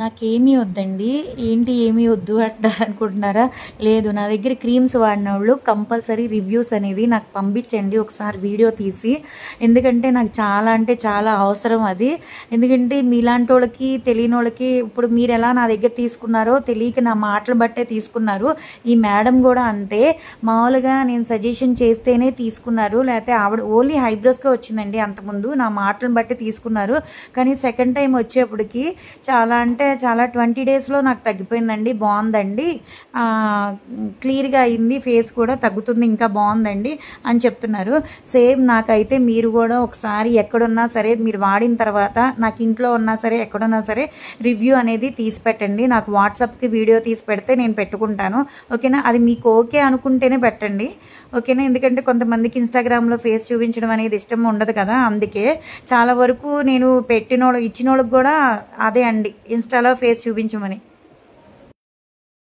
నాకేమీ వద్దండి. ఏంటి ఏమీ వద్దు అంటారనుకుంటున్నారా? లేదు, నా దగ్గర క్రీమ్స్ వాడినోళ్ళు కంపల్సరీ రివ్యూస్ అనేది నాకు పంపించండి ఒకసారి వీడియో తీసి. ఎందుకంటే నాకు చాలా అంటే చాలా అవసరం అది. ఎందుకంటే మీలాంటోళ్ళకి తెలియనోళ్ళకి ఇప్పుడు మీరెలా నా దగ్గర తీసుకున్నారో తెలియక నా మాటలు బట్టే తీసుకున్నారు. ఈ మేడం కూడా అంతే. మామూలుగా నేను సజెషన్ చేస్తేనే తీసుకున్నారు. లేకపోతే ఆవిడ ఓన్లీ ఐబ్రోస్కే వచ్చిందండి అంతకుముందు. నా మాటలను బట్టి తీసుకున్నారు. కానీ సెకండ్ టైం వచ్చేప్పటికి చాలా 20 డేస్లో నాకు తగ్గిపోయిందండి. బాగుందండి, క్లియర్గా అయింది, ఫేస్ కూడా తగ్గుతుంది, ఇంకా బాగుందండి అని చెప్తున్నారు. సేమ్ నాకైతే మీరు కూడా ఒకసారి ఎక్కడున్నా సరే మీరు వాడిన తర్వాత నాకు ఇంట్లో ఉన్నా సరే ఎక్కడున్నా సరే రివ్యూ అనేది తీసి పెట్టండి. నాకు వాట్సాప్కి వీడియో తీసి పెడితే నేను పెట్టుకుంటాను. ఓకేనా? అది మీకు ఓకే అనుకుంటేనే పెట్టండి. ఓకేనా? ఎందుకంటే కొంతమందికి ఇన్స్టాగ్రామ్లో ఫేస్ చూపించడం అనేది ఇష్టం ఉండదు కదా. అందుకే చాలా వరకు నేను ఇచ్చినోళ్ళకి కూడా అదే అండి, ఇన్స్టాలో ఫేస్ చూపించమని.